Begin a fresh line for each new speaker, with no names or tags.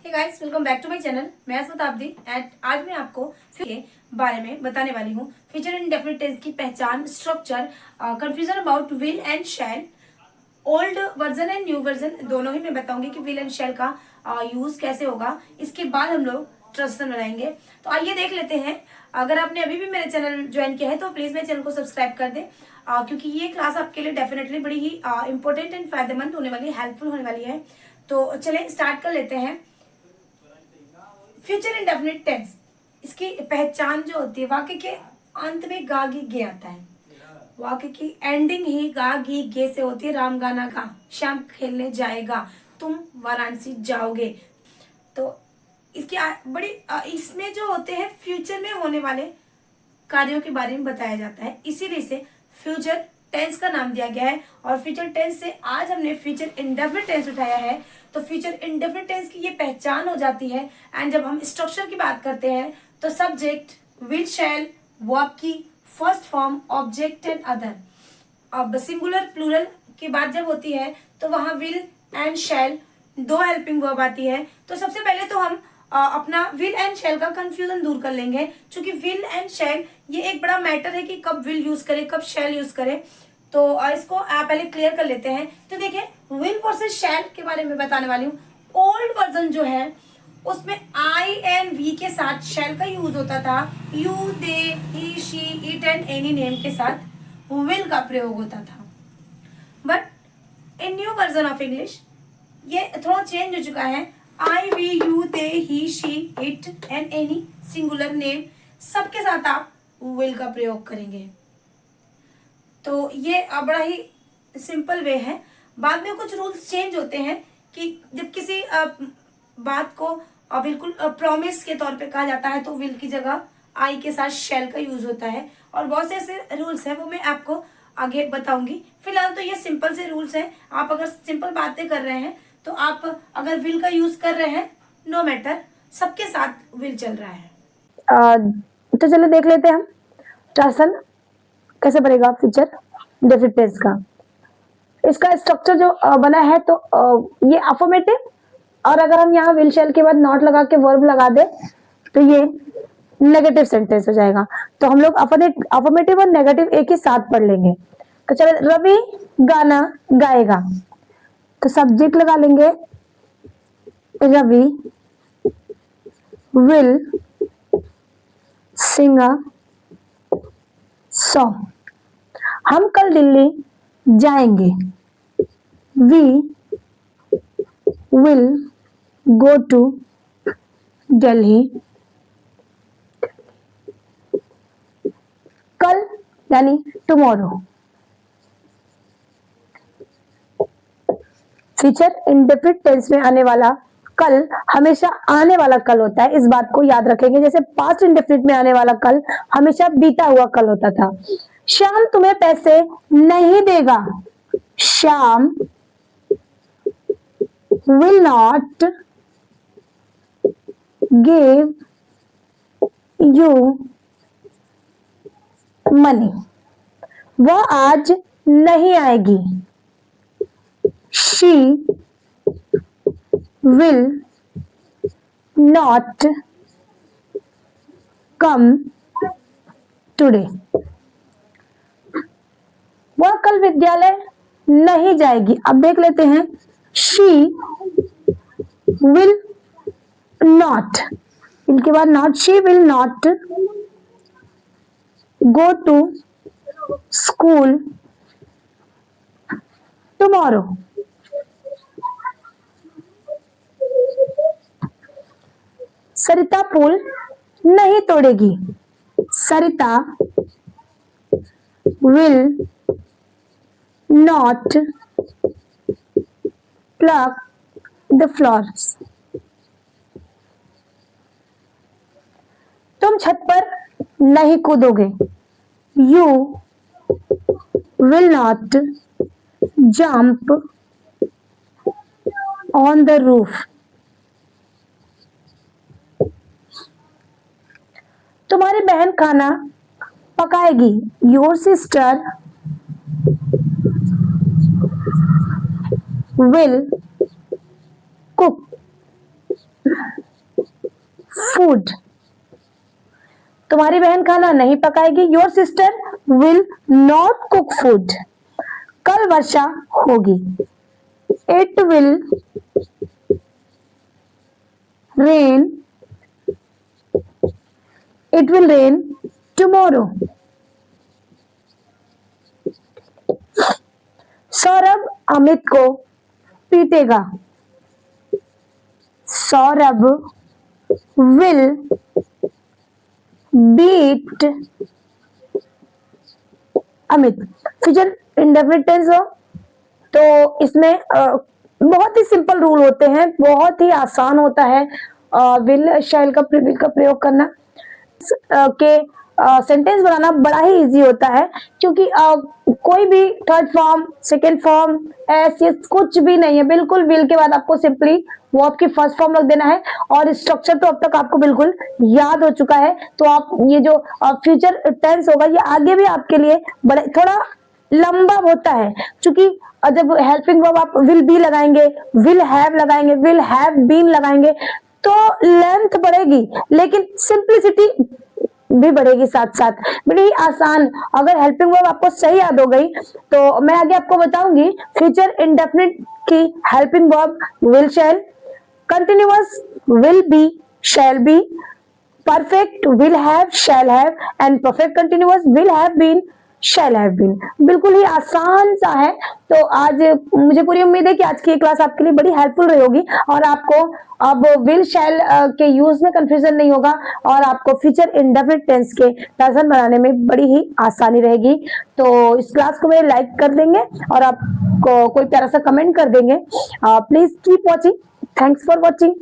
Hey guys, welcome back to my channel. मैं Shatabdi and आज मैं आपको फिर के बारे में बताने वाली हूँ। फ्यूचर इंडेफिनिट टेंस की पहचान, structure, confusion about will and shall, old version and new version दोनों ही मैं बताऊंगी कि विल एंड शैल का यूज कैसे होगा। इसके बाद हम लोग ट्रांजिशन बनाएंगे। तो आइए देख लेते हैं। अगर आपने अभी भी मेरे चैनल ज्वाइन किया है तो प्लीज मेरे चैनल को सब्सक्राइब कर दें, क्योंकि ये क्लास आपके लिए डेफिनेटली बड़ी ही इंपॉर्टेंट एंड फायदेमंद होने वाली, हेल्पफुल होने वाली है। तो चलें स्टार्ट कर लेते हैं। फ्यूचर इंडेफिनिट टेंस, इसकी पहचान जो होती है, वाक्य के अंत में गा गी गे आता है। वाक्य की एंडिंग ही गा गी गे से होती है। राम गाना गा, श्याम खेलने जाएगा, तुम वाराणसी जाओगे। तो इसकी इसमें जो होते हैं फ्यूचर में होने वाले कार्यों के बारे में बताया जाता है, इसीलिए से फ्यूचर टेंस का नाम दिया गया है। और फ्यूचर टेंस से आज हमने फ्यूचर इंडेफिनिट टेंस उठाया है। तो फ्यूचर इंडेफिनिट टेंस की ये पहचान हो जाती है। एंड जब हम स्ट्रक्चर की बात करते हैं तो सब्जेक्ट, विल, शैल, वर्ब की first form, object and other. अब सिंगुलर प्लूरल की बात जब होती है तो वहां विल एंड शैल दो हेल्पिंग वर्ब आती है। तो सबसे पहले तो हम अपना विल एंड शैल का कंफ्यूजन दूर कर लेंगे, क्योंकि विल एंड शैल ये एक बड़ा मैटर है कि कब विल यूज करें, कब शैल यूज करें। तो इसको पहले क्लियर कर लेते हैं। तो देखिए, विल वर्सेस शैल के बारे में बताने वाली हूँ। ओल्ड वर्जन जो है उसमें आई एंड वी के साथ शैल का यूज होता था। You, they, he, she, it and any name के साथ विल का प्रयोग होता था। But in new version of English ये थोड़ा चेंज हो चुका है। I, we, you, they, he, she, it and any singular name सबके साथ आप विल का प्रयोग करेंगे। तो ये बड़ा ही सिंपल वे है। बाद में कुछ रूल्स चेंज होते हैं कि जब किसी बात को बिल्कुल प्रॉमिस के तौर पे कहा जाता है तो विल की जगह आई के साथ शैल का यूज होता है। और बहुत से ऐसे रूल्स हैं, वो मैं आपको आगे बताऊंगी। फिलहाल तो ये सिंपल से रूल्स हैं। आप अगर सिंपल बातें कर रहे हैं तो आप अगर विल का यूज कर रहे हैं, नो मैटर, सबके साथ विल चल रहा है।
तो चलो देख लेते हैं हम ट्रांजिशन कैसे बनेगा फ्यूचर इंडेफिनिट टेंस का। इसका स्ट्रक्चर जो बना है तो ये अफर्मेटिव, और अगर हम यहाँ विल शैल के बाद नॉट लगा के वर्ब लगा दे तो ये नेगेटिव सेंटेंस हो जाएगा। तो हम लोग अफर्मेटिव और नेगेटिव एक ही साथ पढ़ लेंगे। तो चलो, रवि गाना गाएगा, तो सब्जेक्ट लगा लेंगे Ravi will sing a song. हम कल दिल्ली जाएंगे, we will go to Delhi. कल यानी टुमारो। फ्यूचर इंडेफिनिट टेंस में आने वाला कल हमेशा आने वाला कल होता है, इस बात को याद रखेंगे। जैसे पास्ट इंडेफिनिट में आने वाला कल हमेशा बीता हुआ कल होता था। श्याम तुम्हें पैसे नहीं देगा, Shyam will not give you money। वह आज नहीं आएगी, she will not come today। वह कल विद्यालय नहीं जाएगी। अब देख लेते हैं, she will not, इनके बाद not, she will not go to school tomorrow। सरिता पुल नहीं तोड़ेगी, सरिता will not pluck the flowers। तुम छत पर नहीं कूदोगे, you will not jump on the roof। तुम्हारी बहन खाना पकाएगी, your sister will cook। Food, तुम्हारी बहन खाना नहीं पकाएगी, your sister will not cook food. कल वर्षा होगी, it will rain, it will rain tomorrow. Saurabh Amit को पीटेगा, Saurabh will beat Amit. Future indefinite tense हो तो इसमें बहुत ही सिंपल रूल होते हैं, बहुत ही आसान होता है विल शैल का प्रिविल का प्रयोग करना। के सेंटेंस बनाना बड़ा ही इजी होता है, क्योंकि कोई भी थर्ड फॉर्म, सेकेंड फॉर्म, ऐसे कुछ भी नहीं है, बिल्कुल विल के बाद आपको सिंपली वो आपकी फर्स्ट फॉर्म रख देना है, और स्ट्रक्चर तो अब तक आपको बिल्कुल याद हो चुका है। तो आप ये जो फ्यूचर टेंस होगा ये आगे भी आपके लिए बड़े थोड़ा लंबा होता है, क्योंकि जब हेल्पिंग वर्ब आप विल बी लगाएंगे, विल हैव लगाएंगे, विल हैव बीन लगाएंगे तो लेंथ बढ़ेगी, लेकिन सिंप्लिसिटी भी बढ़ेगी साथ साथ। बड़ी ही आसान, अगर हेल्पिंग वर्ब आपको सही याद हो गई तो मैं आगे आपको बताऊंगी फ्यूचर इंडेफिनिट की helping verb will shall, continuous will be shall be, perfect will have shall have, and perfect continuous will have been shall have been. बिल्कुल ही आसान सा है। तो आज मुझे पूरी उम्मीद है कि आज की क्लास आपके लिए बड़ी हेल्पफुल रही होगी, और आपको अब विल शैल के यूज में कंफ्यूजन नहीं होगा, और आपको फ्यूचर इंडेफिनिट टेंस के पैटर्न बनाने में बड़ी ही आसानी रहेगी। तो इस क्लास को मेरे लाइक कर देंगे और आपको कोई प्यारा सा कमेंट कर देंगे। Please keep watching. Thanks for watching.